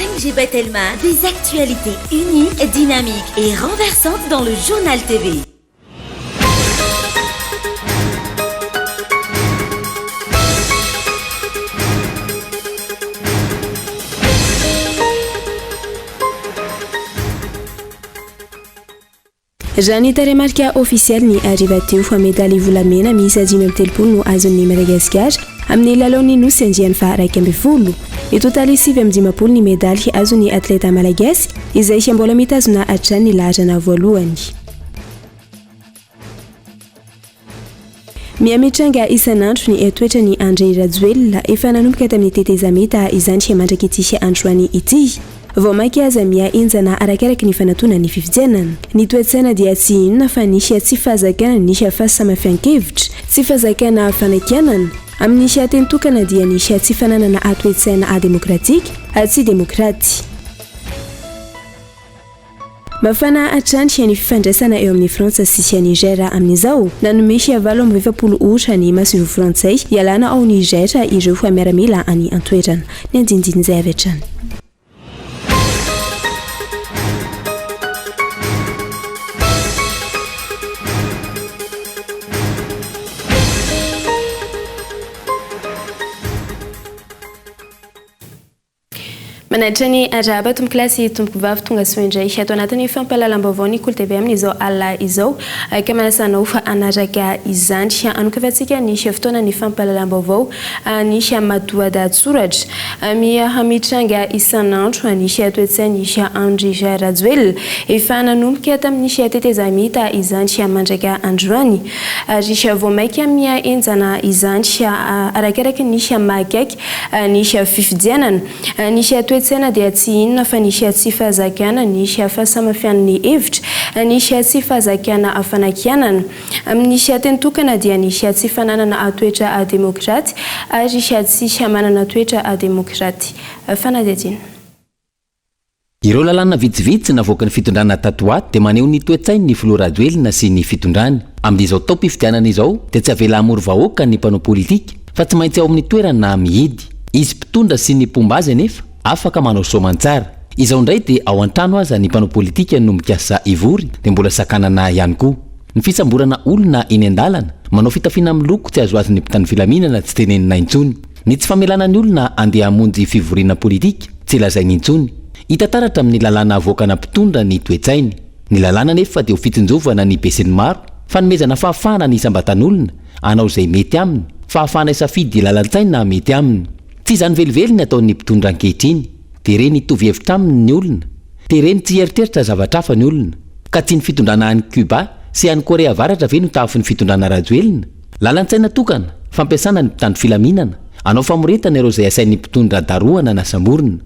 5G Batelma, des actualités uniques, dynamiques et renversantes dans le journal TV. Zany taremarika ofisialy ny ariva teo fa medaly volamena misy 10 no azon'ny Madagasikara amin'ny lalaon'ny nosy andiany fa 12. Ny totaly 7 ny medaly azon'ny atleta malagasy izay mbola mitazona hatrany ny laharana voalohany. Miamitranga isan'andro ny toetra ny André Rajoelina efa nanomboka tamin'ny tetezameta izany mandraka ity androany ity. Vomaki aza mia injana arakaraka ny fanatona ny fifidianana. Ny toetsaina dia tsy inona fa nisy tsy fahazakana nisy fahasamihafankevitra, tsy fahazakana fanakianana. Amin'ny nisy teny tokana dia nisy tsy fananana toetsaina ademokratika, tsy demokraty. Mafana atrany ny fifandraisana eo amin'ny Frantsa sy Niger amin'izao. Nanomesy 7 ohatra ny masino frantsay ialana ao Niger ireo miaramila any antoerana. Ny andinindiny zay avy hatrany. Manatrany araba tomboko klasy tomboko vavy tonga soindray ato anatin'ny fampahalalam-baovao ny Kolo TV amin'izao alina izao ka manasanao fa anaraka izany anokavantsika ny fotoana ny fampahalalam-baovao nisy madoadahatsoratra mitranga isan'andro nisy toetsaina nisy André Rajoelina efa nanomboka tamin'ny tetezameta izany mandraka androany ary voamaika mienjana izany arakaraka nisy mahakaiky nisy fifidianana nisy toetsaina dia tsy inona fa nisy tsy fahazakana nisy fahasamihafan'ny hevitra nisy tsy fahazakana fanakianana nisy teny tokana dia nisy tsy fananana toetra demokraty ary tsy manana toetra demokraty fanadidina. Ireo lalàna vitsivitsy navoaka ny fitondrana tatoato dia maneho ny toetsainy ny filoha Rajoelina sy ny fitondrany. Amin'izao taom-pifidianana izao dia tsy avela hamory vahoaka ny mpanao politika fa tsy maintsy ao amin'ny toerana na mihidy. Izy mpitondra sy ny pombazy anefa afaka manao soamantsara. Izao ndray dia ao an-trano aza ny mpanao politika no mikasa ivory dia mbola sakanana ihany koa. Ny fisamborana olona eny an-dalana manao fitafiana amin'ny loko tsy azo azon'ny mpitandro filaminana tsy tenenina intsony. Ny tsy famelana ny olona andeha hamonjy fivoriana politika tsy lazainy intsony. Hita taratra amin'ny lalàna avoakana mpitondra ny toetsainy. Ny lalàna nefa dia ho fitsinjovana ny be sy ny maro, fanomezana fahafahana ny isam-batan'olona anao izay mety aminy, fahafahana isafidy lalan-tsaina mety aminy. Tsy izany velively ataon'ny mpitondra ankehitriny, dia ireny hitovy hevitra aminy ny olona, dia ireny tsy eritreritra zavatra hafa ny olona. Ka tsy ny fitondrana any Cuba sy any Korea Avaratra ve no tafy ny fitondrana Rajoelina? Lalan-tsaina tokana, fampiasana ny mpitandro filaminana, anao famoretana ireo izay asain'ny mpitondra daroana na samborina.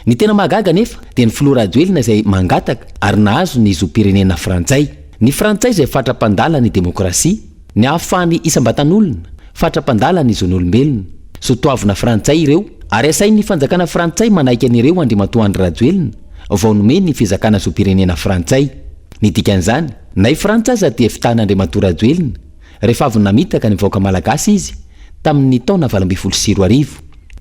Ny tena mahagaga nefa dia ny filoha Rajoelina izay mangataka ary nahazo ny zom-pirenena Frantsay. Ny Frantsay izay fatra-pandala ny demokrasia, ny ahafahany isam-batan'olona, fatra-pandala ny zon'olombelona. Sotoavina Frantsay ireo ary asain'ny fanjakana Frantsay manaiky an'ireo andrimatoa André Rajoelina vao nomeny ny fizakana zom-pirenena Frantsay. Ny dikan'izany, na i Frantsa aza dia fitana andrimatoa Rajoelina rehefa avy namitaka ny vahoaka malagasy izy tamin'ny taona 2014.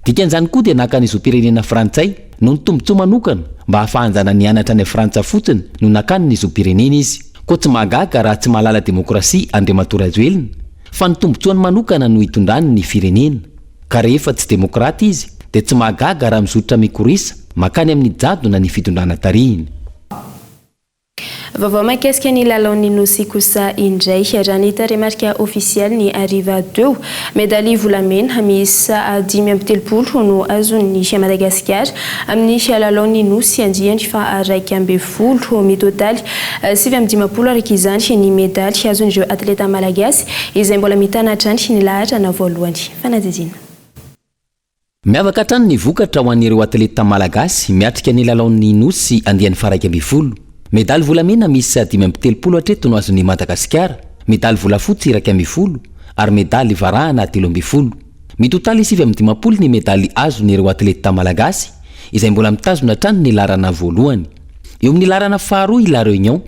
Dikan'izany koa dia naka ny zom-pirenena Frantsay no ny tombontsoa manokana mba hahafahanjana ny anatra ny Frantsa fotsiny no nakany ny zom-pirenena izy. Koa tsy mahagaga raha tsy mahalala demokrasia andrimatoa Rajoelina fa ny tombontsoany manokana no hitondrany ny firenena. Ka rehefa tsy demokraty izy dia tsy mahagaga raha mizotra mikorisa makany amin'ny jadona ny fitondrana tarihiny. Vaovao mahakasika ny lalaon'ny nosy kosa indray raha ny taremarika ofisialy ny ariva teo medaly volamena miisa 10 no azon'ny Madagasikara amin'ny lalaon'ny nosy andiany fa 12 mitotaly 7 araka izany ny medaly azon'ireo atleta malagasy izay mbola mitana hatrany ny laharana voalohany. Fanadidina. Miavaka hatrany ny vokatra ho an'ireo atleta malagasy miatrika ny lalaon'ny nosy andiany fa 12. Medaly volamena misy 13 hatreto no azon'ny Madagasikara, medaly volafotsy 12 ary medaly varahana 13. Mitotaly 7 ny medaly azon'ireo atleta malagasy izay mbola mitazona hatrany ny laharana voalohany. Eo amin'ny laharana faharoa La Réunion,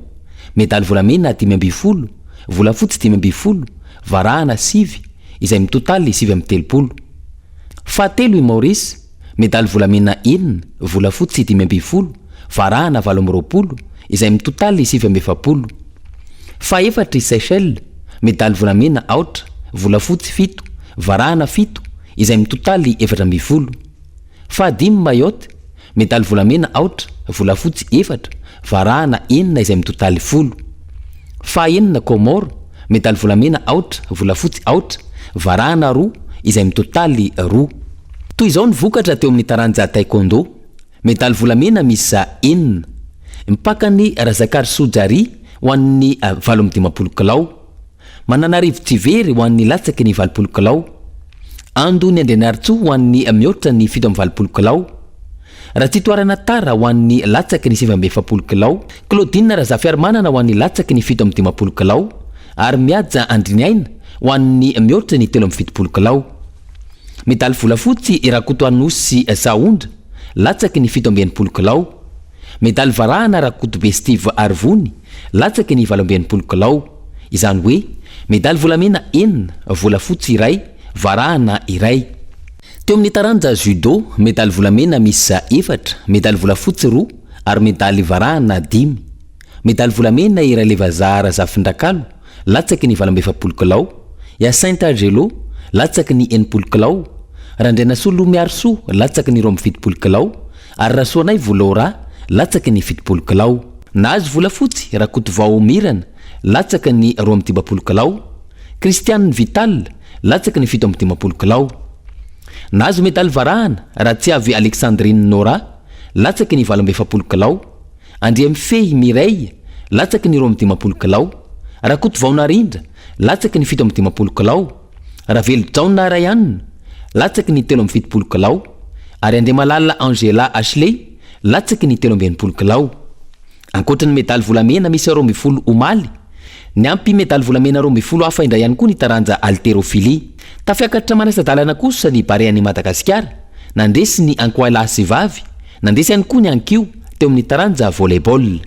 medaly volamena 12, volafotsy 12, varahana 9 izay mitotaly 7. Fahatelo i Maurice, medaly volamena enina volafotsy 520 varahana 820 izay mitotaly 770. Faefatra Seychelles medaly volamena aotra volafotsy 7 varahana 7 izay mitotaly 420. Fahadimy Mayotte medaly volamena aotra volafotsy 4 varahana 9 izay mitotaly 10. Fahaenina Comore medaly volamena aotra volafotsy aotra varahana 2 izay mitotaly 2. Toy izao ny vokatra teo amin'ny taranja taekwondo. Medaly volamena misy 9 mipakany Razakary Sojary ho an'ny 18 kilao, Mananarivo Tsivery ho an'ny latsaky ny 20 kilao, Andony Andrianaritsoa ho an'ny mihoatra ny 17 kilao, Ratsitoarana Tara ho an'ny latsaky ny 770 kilao, Claudine Razafiarmanana ho an'ny latsaky ny 17 kilao, ary Miaja Andriniaina ho an'ny mihoatra ny 17 kilao. Medaly volafotsy Rakotoanosy Saondra latsaky ny 17 kilao. Medaly varahana Rakotobe Steve Arvony latsaky ny 18 kilao. Izany hoe medaly volamena 9 volafotsy iray varahana iray. Teo amin'ny taranja judo medaly volamena misy 4 medaly volafotsy 2 ary medaly varahana 5. Medaly volamena Iralevazara Zafindrakalo latsaky ny 17 kilao. Saint Angelo latsaky ny 9 kilao. Randrenasolo Miarso latsaky ny 20 kilao. Ary Rasoanay Volora latsaky ny 70 kilao. Nahazo volafotsy Rakotovao Mirana latsaky ny 20 kilao. Christiane Vital latsaky ny 17 kilao. Nahazo medaly varahana Ratsiavy Alexandrine Nora latsaky ny 17 kilao. Andriamfehy Mireille latsaky ny 18 kilao. Rakotovao Narindra latsaky ny 17 kilao. Ravelo Jauna Rayanna latsaky ny 17 kilao. Ary Andriamalala Angela Ashley latsaky ny 13 kilao. Ankoatra ny medaly volamena misy 20 omaly, ny ampy medaly volamena 20 hafa indray ihany koa ny taranja haltérophilie. Tafiakatra manasadalana kosa ny Barea-ny Madagasikara, nandresy ny Ankoala sy Vavy, nandresy ihany koa ny Ankio teo amin'ny taranja volleyball.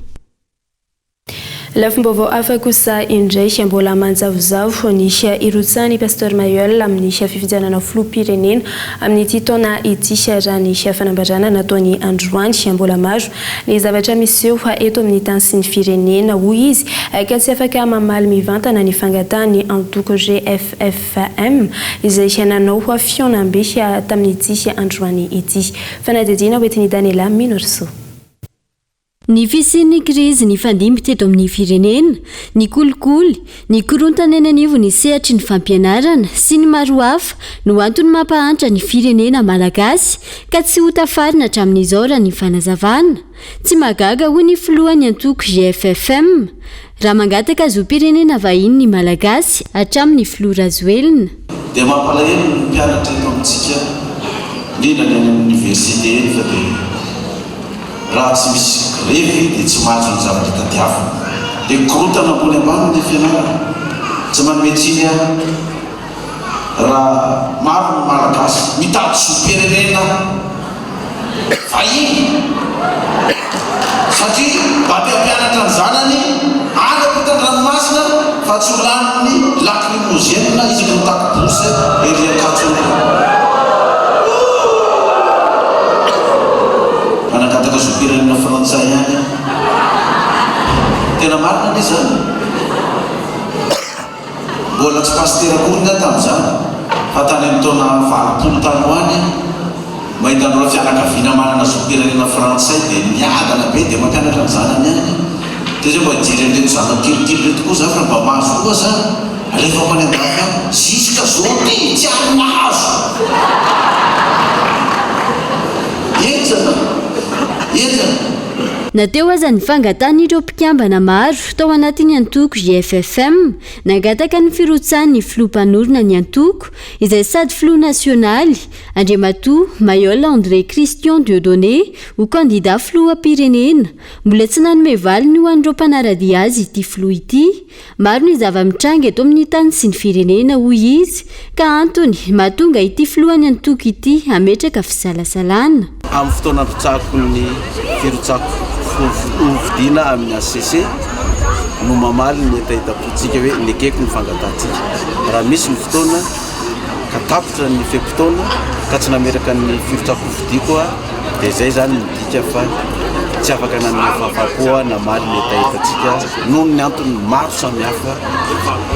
Lafim-baovao hafa kosa indray mbola manjavozavo ny irotsany Pasteur Mayol amin'ny fifidianana filoham-pirenena amin'ny taona ity raha ny fanambarana nataony androany mbola maro ny zavatra miseho eto amin'ny tany sy ny firenena hoy izy ka tsy afaka mamaly mivantana ny fangatahany antoko GFFM izay nanao fionambe tamin'ity androany ity. Fanadidina hoetiny Daniela Minorso. Ny fisian'ny krizy ny fandimby teto amin'ny firenena, ny kolikoly, ny korontana eny anivo ny sehatry ny fampianarana sy ny maro hafa no antony mampahantra ny firenena malagasy ka tsy ho tafarina hatramin'izao raha ny fanazavana. Tsy magaga hoy ny filohan'ny antoko GFFM raha mangataka zom-pirenena vahiny ny malagasy hatramin'ny filoha Razoelina. Dia mampalahelo ny mpianatra eto amintsika indrindra ny université eny fa dia raha tsy misy grevy dia tsy mahazo ny zavatra tadiavina. Dia korotana ambony ambany ny fianarana tsy manome tsiny raha maro ny malagasy mitady zom-pirenena vahiny satria mba-mpianatra ny zanany any ampitan-dranomasina fa tsy ho laniny lacrymogène izy no takobosy ery akatsony. Manakataka zom-pirenena frantsay any tena marina ny zany. Mbola tsy pasterako tamin'izany fa tany amin'ny taona 20 tany ho any mahita andro fianakaviana manana zom-pirenena frantsay dia miadana be dia mampianatra ny zanany any. Dia zay mba hijery an'ireny zanany kelikely reto koa zany fa mba mahazo koa zany alefa many an-dafy ziska zao ty tsy ary mahazo enzana. Nateo aza ny fangatahany ireo mpikambana maro tao anatin'ny antoko GFFM nangataka ny firotsahany filoha-mpanorona ny antoko izay sady filoha nasionaly Andriamatoa Mayol André Christian Dieudonné ho kandida filoham-pirenena. Mbola tsy nanome valiny ho an'ireo mpanaradia azy ity filoha ity. Maro ny zava-mitranga eto amin'ny tany sy ny firenena hoy izy ka antony mahatonga ity filohan'ny antoko ity ametraka fisalasalana. Amin'ny fotoana fitsako ny firotsako fidiana amin'ny ACC no mamaly ny etaitapotsika hoe lekeko ny fangatantsika. Raha misy ny fotoana ka tapitra ny fepotona ka tsy nameraka ny firotsakofidi koa dia zay zany midika fa tsy afaka nan'ny fahafapoa na maly metahitantsika noho ny antony maro samihafa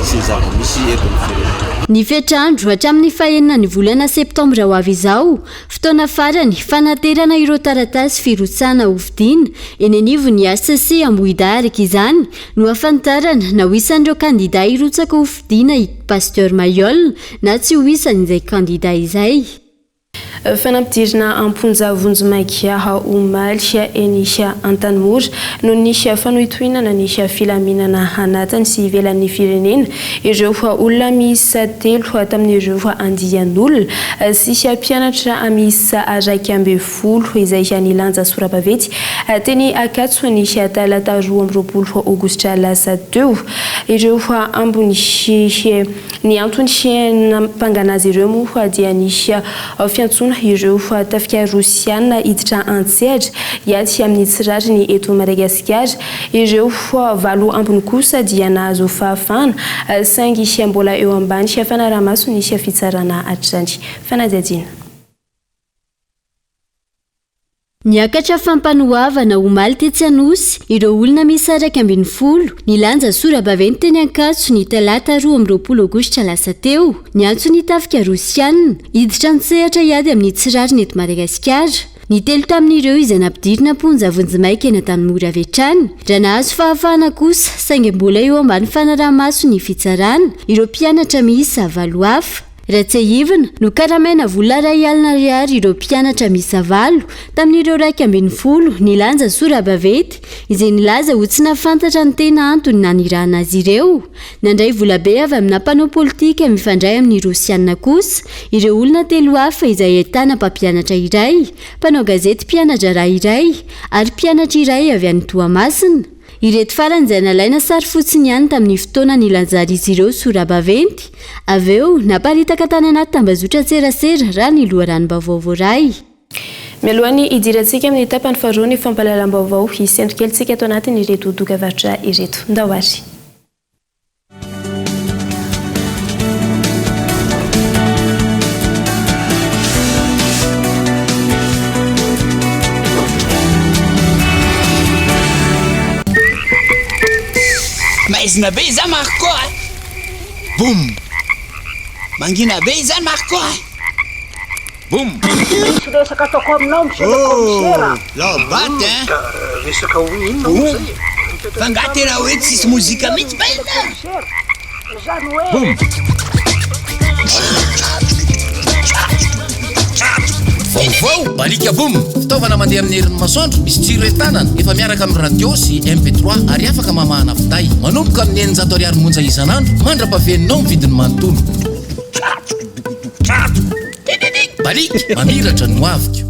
sy ny zava-misy eto ny firenena. Ny fetrandro hatramin'ny fahenina ny volana septambra ho avy izao, fotoana farany fanaterana ireo taratasy firotsana hovidina eny anivon'ny ACC Ambohidaharika izany no afantarana na ho isan'ireo kandida hirotsaka hovidina i Pasteur Mayol na tsy ho isan'izay kandida izay. Fanampidirana amponja vonjomaika omaly enisy Antanimora no nisy fanohitohinana nisy filaminana anatiny sy ivelan'ny firenena ireo olona miisa 3 tamin'ireo andian'olona sy mpianatra miisa 12 izay nilanja sora-baventy teny Ankatso nisy talata 12 aogositra lasa teo. Ireo ambony ny antony nampanganazy ireo moa dia nisy fiantsona ireo tafika rosiana hiditra antsehatra iaty amin'ny tsirariny eto Madagasikara. Ireo 7 ambony kosa dia nahazo fahafana saingy mbola eo ambany fanaramaso nisy fitsarana hatrany. Fanadihadiana. Niakatra fampanohavana omaly tetsy Anosy ireo olona miisa 12 nilanja sora-baventy teny Ankatso ny talata 12 aogositra lasa teo. Ny antony tafika rosiana hiditra antsehatra iady amin'ny tsirariny eto Madagasikara. Ny 3 tamin'ireo izay nampidirina ponja vonjomaika eny Antanimora avy hatrany. Raha nahazo fahafahana kosa saingy mbola eo ambany fanaramaso ny fitsarana ireo mpianatra miisa 7 hafa. Raha tsy hivina no karamena vola R1,000 ireo mpianatra miisa 7 tamin'ireo 12 nilanja sora-baventy izay nilaza ho tsy nafantatra ny tena antony nanirahana azy ireo. Nandray vola be avy amina mpanao politika mifandray amin'ny rosiana kosa ireo olona 3 hafa izay ahitana mpampianatra iray, mpanao gazety mpianatra iray ary mpianatra iray avy any Toamasina. Ireto farany izay nalaina sary fotsiny ihany tamin'ny fotoana nilanjara izy ireo sora-baventy. Avy eo naparitaka tany anaty tambazotra tserasera raha ny loharanom-baovao voaray. Mialohany idirantsika amin'ny tapany faharoa ny fampahalalam-baovao isentro-kelintsika ato anatiny ireto dokavatra ireto. Ndawary. Maizina be izany Marco Boum. Mangina be izany Marco Boum. Resaka ataoko aminao monsieur le commissaire. Lobaty Resaka inona zay? Fa nga tena hoe tsisy mozika mihitsy ba ina? Zany hoe Boum. Vaovao balika boum. Fitaovana mandeha amin'ny herin'ny masoandro misy tsiro entanana efa miaraka amin'ny radio sy MP3 ary afaka mamahana finday manomboka amin'ny 900 ariary monja isanandro mandra-pahaveninao ny vidiny manontolo. Balika mamiratra ny hoavika.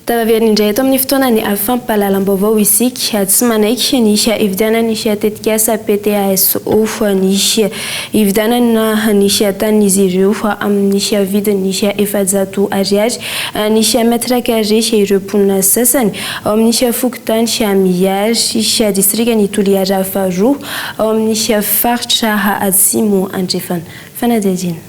Tavaviany indray eto amin'ny fotoana ny fampahalalam-baovao isika tsy manaiky nisy ividianana nisy tetikasa PTASO nisy ividianana nisy atanin'izy ireo amin'ny vidiny nisy 700 ariary nisy mètre carré ireo mponina sasany ao amin'ny fokotany Miary distrikany Toliara faharoa ao amin'ny faritra Atsimo Andrefana. Fanadihadiana.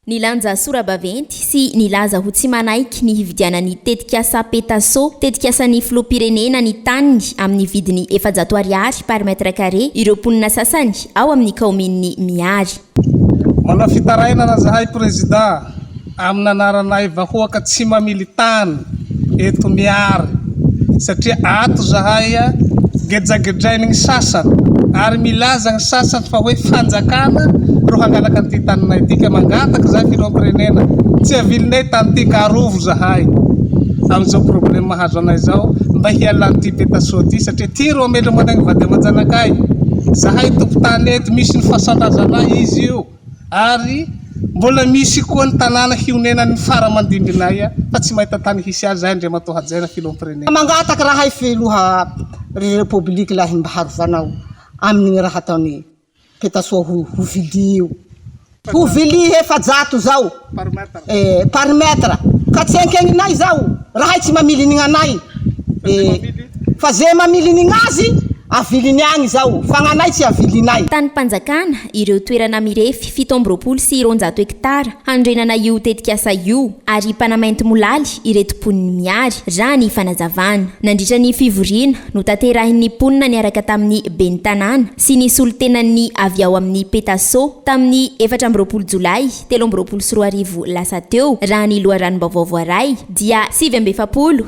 Nilanja sora-baventy sy nilaza ho tsy manaiky ny hividianany tetikasa PTASO tetikasany filoham-pirenena ny taniny amin'ny vidiny 700 ariary par mètre carré ireo mponina sasany ao amin'ny kaomin'ny Miary. Mana fitarainana zahay président amin'ny anaranay vahoaka tsy mamily tany eto Miary satria ato zahay gedragedrainy ny sasany ary milaza ny sasany fa hoe fanjakana ro hangalaka ny taninay tika mangataka zahay filoham-pirenena tsy avilinay tany tika arovo zahay amin'izao problème mahazo anay zao mba hialany ty PTASO ty satria ty ro amelo managny vady aman-janakay zahay tompon-tany eto misy ny fahasalazanay izy io ary mbola misy koa ny tanàna hionenan'ny fara-mandimbinay fa tsy mahita tany hisy azy zahay ndre matoa hajaina filoham-pirenena mangataka rahay filoha republique lahy mba harovanao amin'ny raha ataony PTASO ho vili io. Ho vili 700 zao. Par mètre. ka tsy enkeninay zao raha tsy mamiliny anay fa zay mamiliny azy aviliny agny zao fagnanay tsy avilinay. Tany Panjakana ireo toerana mirefy 7 sy 900 hektara handrenana io tetika asa io ary mpanamainty molaly ireto poniny miary raha ny fanazavana. Nandritra ny fivoriana no tanterahin'ny ponina niaraka tamin'ny ben'ny tanàna sy ny solotenan'ny avy ao amin'ny Petaso tamin'ny 14 Jolay 2024 lasa teo raha ny loharanom-baovao voaray dia 7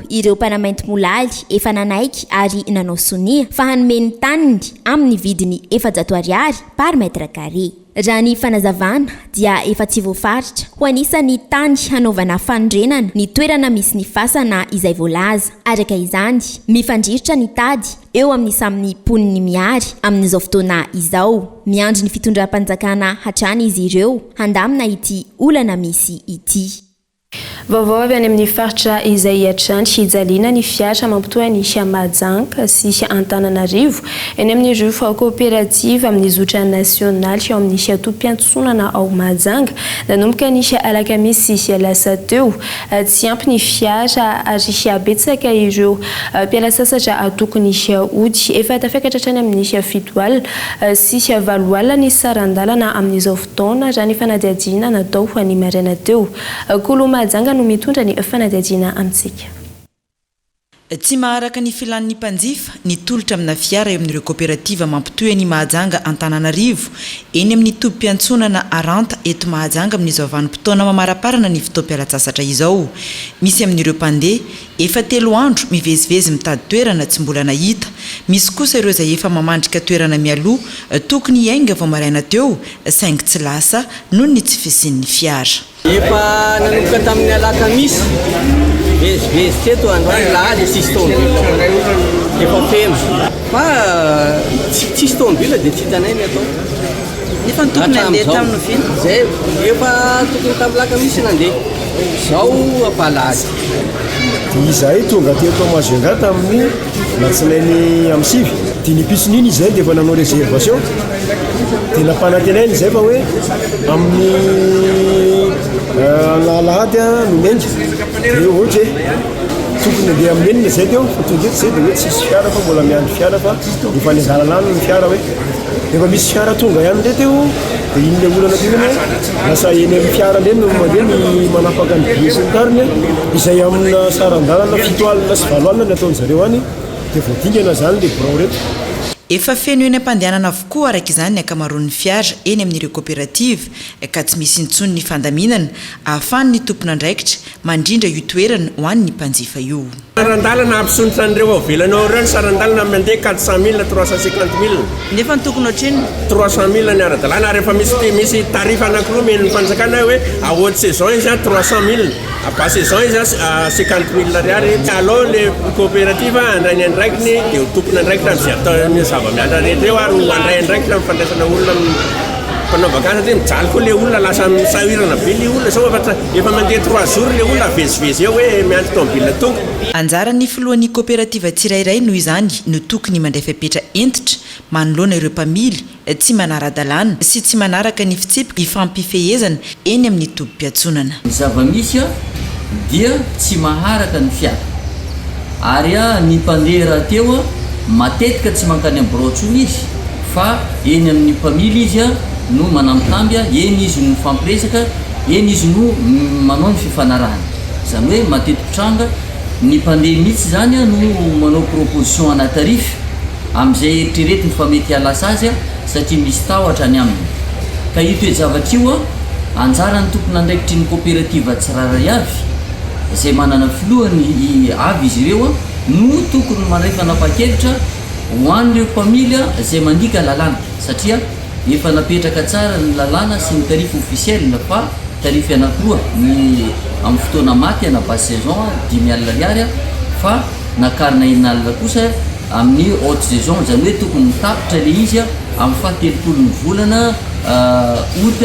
ireo mpanamainty molaly efa nanaiky ary nanao sonia fa hanome ny taniny amin'ny vidiny 400 ariary par mètre carré. Raha ny fanazavana dia efa tsy voafaritra ho anisan'ny tany hanaovana fandrenana ny toerana misy ny fasana izay voalaza. Araka izany mifandriritra ny tady eo amin'ny samin'ny poniny miary amin'izao fotoana izao. Miandry ny fitondram-panjakana hatrany izy ireo handamina ity olana misy ity. Vaovao avy any amin'ny faritra izay atrany hijaliana ny fiara mampitohy ny Mahajanga sy Antananarivo eny amin'ny rofo coopérative amin'ny zotra nasionaly eo amin'ny tompo-piantsonana ao Mahajanga nanomboka ny alakamisy sy lasa teo tsy ampy ny fiara ary abetsaka ireo mpiala sasatra tokony ody efa tafakatra hatrany amin'ny 7 alina sy 8 alina ny sarandalana amin'izao fotoana raha ny fanadihadiana natao ho any maraina teo. Mahajanga no mitondra ny fanadihadiana amintsika. Tsy maharaka ny filan'ny mpanjifa ny tolotra amina fiara eo amin'ireo kooperativa mampitohy ny Mahajanga Antananarivo eny amin'ny tompo-piantsonana Aranta eto Mahajanga amin'izao vanim-potoana mamaraparana ny fotoam-pialatsasatra izao. Misy amin'ireo mpandeha efa 3 andro mivezivezy mitady toerana tsy mbola nahita. Misy kosa ireo izay efa mamandrika toerana mialoha tokony hiainga vao maraina teo saingy tsy lasa noho ny tsy fisian'ny fiara. Efa nanomboka tamin'ny alakamisy vezivezy teto androany lahaly tsisy tômôbila efa feno fa tsisy tômôbila dia tsy hitanay ny atao nefa tokony andeha tamin'ny vino zay efa tokony tamin'ny alakamisy nandeha zao apalady izahay tonga teto Mahajanga tamin'ny latsinainy amin'ny 7 dia nipison'iny izay dia efa nanao réservation dia nampanatenay izay fa hoe amin'ny alahady no mengy dia ohatra tokony andeha amin'enina izay teo fa tonga eto izay dia hoe tsisy fiara fa mbola miandry fiara fa efa ny zalanany ny fiara hoe efa misy fiara tonga ihany ndray teo dia iny le olana tena lasa eny amin'ny fiara ndray no mandeha ny manapaka ny biesintariny izay amina sarandalana 7 alina sy 8 alina ny ataony zareo any dia voadingana zany le birao reto. Efa feno eny am-pandehanana avokoa araka izany ny akamaroan'ny fiara eny amin'ireo kooperativa ka tsy misy intsony ny fandaminana ahafahan'ny tompona andraikitra mandrindra io toerana ho an'ny mpanjifa io. Sarandalana ampisonitra an'ireo avelanao ireo ny sarandalana mandeha 400 000 350 000 nefa ny tokony ohatriny 300 000 ny ara-dalàna rehefa misy tarifa anankiroa men'ny fanjakana hoe ahoady saison izy 300 000 apa saison izy 50 000 ariary aloha le coopérative andrainy andraikiny dia tompona andraikitra amizay atao zava-miatra rehetra eo ary andray andraikitra mifandraisana olona mpanao vakana dia mijaly koa le olona lasa misahirana be le olona sao efa mandeha 3 jours le olona vezivezy eo hoe miandry tômôbila tonga. Anjaran'ny filohan'ny kooperativa tsirairay noho izany no tokony mandray fepetra entitra manoloana ireo mpamily tsy manara-dalàna sy tsy manaraka ny fitsipika ifampifehezana eny amin'ny tompo-piantsonana. Ny zava-misy dia tsy maharaka ny fiara ary ny mpandeha raha teo matetika tsy mankany amin'ny brotsony izy fa eny amin'ny mpamily izy no manambitamby eny izy no fampiresaka eny izy no manao ny fifanarahana zany hoe matetitranga ny mpandeha mihitsy zany no manao proposition ana tarif amin'izay eritreretiny fa mety halasa azy satria misy tahotra ny aminy ka ito hoe zavatra io anjarany tompona andraikitry ny kooperativa tsiraray avy izay manana filohany avy izy ireo no tokony mandray fanapa-kevitra ho an'ireo mpamily izay mandika lalàna satria efa napetraka tsara ny lalàna sy ny tarif officiel fa tarify anankiroa ny amin'ny fotoana maty ana basse saison 10 alina ariary fa nakarina 9 alina kosa amin'ny haute saison zany hoe tokony mitapitra le izy amin'ny faha-telopolo ny volana août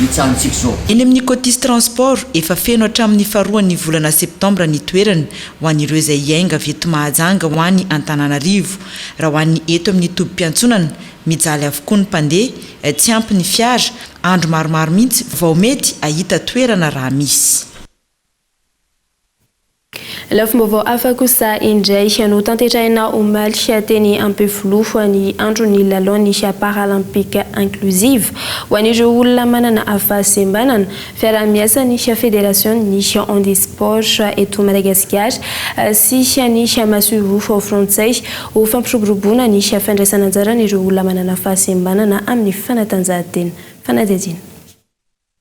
itsantsika zao. Eny amin'ny cotis transport efa feno hatramin'ny faharoan'ny volana septambra ny toerana ho an'ireo izay hiainga avy eto Mahajanga ho an'ny Antananarivo raha ho an'ny eto amin'ny tompo-piantsonana mijaly avokoa ny mpandeha tsy ampy ny fiara andro maromaro mihitsy vao mety ahita toerana raha misy. lafombaovao afa kosa indray no tantetraina omaly teny ampefolofa ny andro ny lalao ny paralympique inclusive ho an'ireo olona manana afahasembanana fiara-miasa ny fédération ny handisport eto Madagasikara sy ny masuvofa ao frantsay ho fampiroborobona ny fandraisana anjara n'ireo olona manana afahasembanana amin'ny fanatanjahantena fanadihadiana.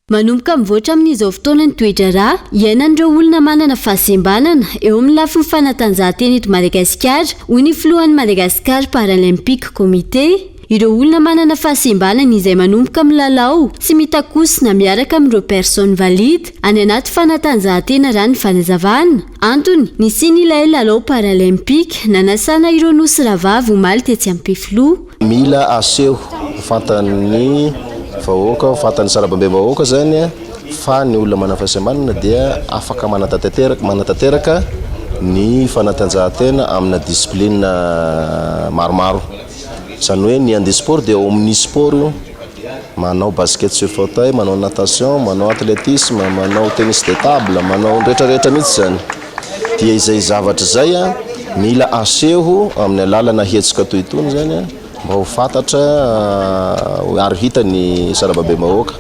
Manomboka mivoatra amin'izao fotoana ny toetra rà iainan'ireo olona manana fahasembanana eo amin'ny lafiny fanatanjahantena eto Madagasikara hoy ny filohan'ny Madagascar Paralympique Comité. Ireo olona manana fahasembanana izay manomboka milalao sy mitakosina miaraka amin'ireo personnes valides any anaty fanatanjahantena raha ny fanazavana. Antony nisy ilay lalao paralympique nanasana ireo nosy ravavy omaly tetsy Ampefilo. Mila aseho fantan'ny vahoaka fantan'ny sarababem-bahoaka zany fa ny olona manana fahasembanana dia afaka manatanteraka ny fanatanjahantena amina discipline maromaro. Zany hoe ny handisport dia omnisport, manao basket sur fauteuil, manao natation, manao athlétisme, manao tennis de table, manao rehetrarehetra mihitsy zany. Dia izay zavatra zay mila aseho amin'ny alalana hetsika toy itony zany mba ho fantatra ary hita ny sarababem-bahoaka.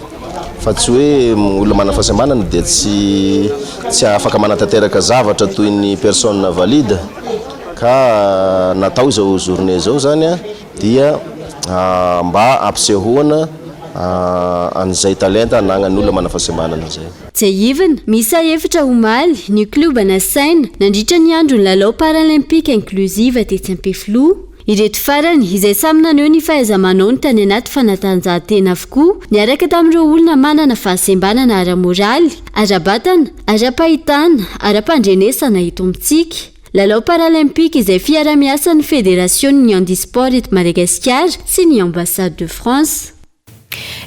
Fa tsy hoe olona manana fahasembanana dia tsy afaka manatanteraka zavatra toy ny personne valide ka natao izao journée zao zany dia mba ampisehoana an'izay talenta anagnan'olona manana fahasembanana zay. Tsehivana misa efatra omaly ny kluba na saina nandritra ny andro ny lalao paralympique inclusive tetsy Ampefilo. Ireto farany izay samy naneho ny fahaiza-manao ny tany anaty fanatanjahantena avokoa niaraka tamin'ireo olona manana fahasembanana ara-moraly, ara-batana, ara-pahitana, ara-pandrenesana eto amintsika. Lalao paralympique izay fiara-miasan'ny fédération ny handisport eto Madagasikara sy ny ambassade de France.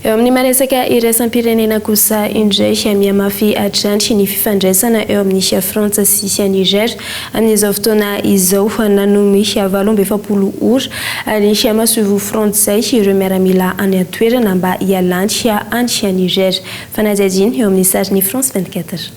Eo amin'ny maresaka iraisam-pirenena kosa indray miamafy atrantry ny fifandraisana eo amin'ny Frantsa sy Niger amin'izao fotoana izao nanomy 27 ora ny masuvo frantsay ireo miaramila any an-toerana mba hialanty any Niger. Fanadihadiana eo amin'ny sariny France 24.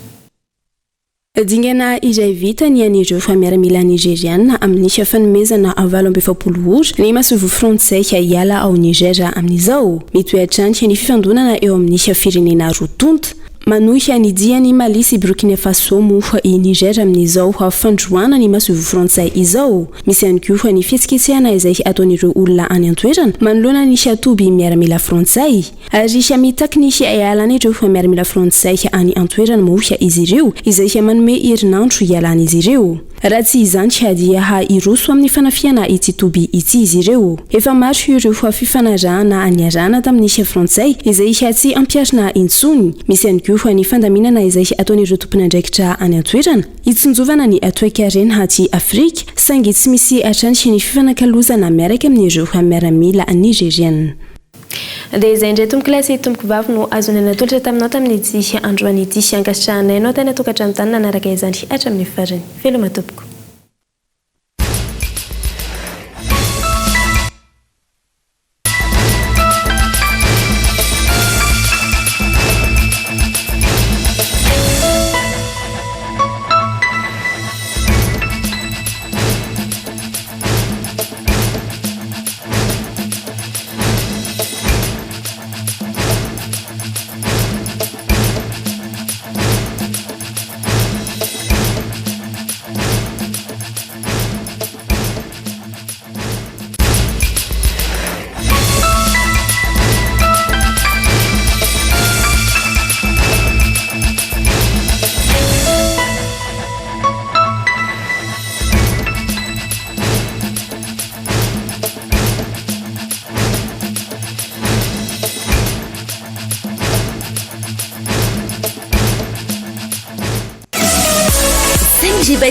Dingana iray vita ny an'ireo miaramila nigeriana amin'ny fanomezana 27 ora ny masuvo frantsay hiala ao Niger amin'izao mitoetrantry ny fifandonana eo amin'ny firenena rotonta manohy ny diany Mali sy Burkina Faso moa i Niger amin'izao fandroana ny masuvo frantsay izao misy ihany koa ny fihetsiketsehana izay ataon'ireo olona any an-toerana manoloana ny toby miaramila frantsay ary mitaky ny hialan'ireo miaramila frantsay any an-toerana moa izy ireo izay manome herinandro hialan'izy ireo. Raha tsy izany dia iroso amin'ny fanafiana ity toby ity izy ireo. Efa maro ireo fifanarahana aniarana tamin'ny frantsay izay tsy ampiarina intsony. Misy ihany koa ny fandaminana izay ataon'ireo tompon'andraikitra any an-toerana hitsinjovana ny toe-karena aty Afrika saingy tsy misy atrantry ny fifanakalozana miaraka amin'ireo miaramila nigeriana. Dia izay indray tomboko lasy tomboko vavy no azony natolotra taminao tamin'ity androany ity ankasitrahanay tena tokatrano tany nanaraka izany hatramin'ny farany. Veloma tompoko.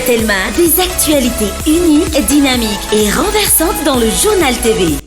Telma, des actualités uniques, dynamiques et renversantes dans le journal TV.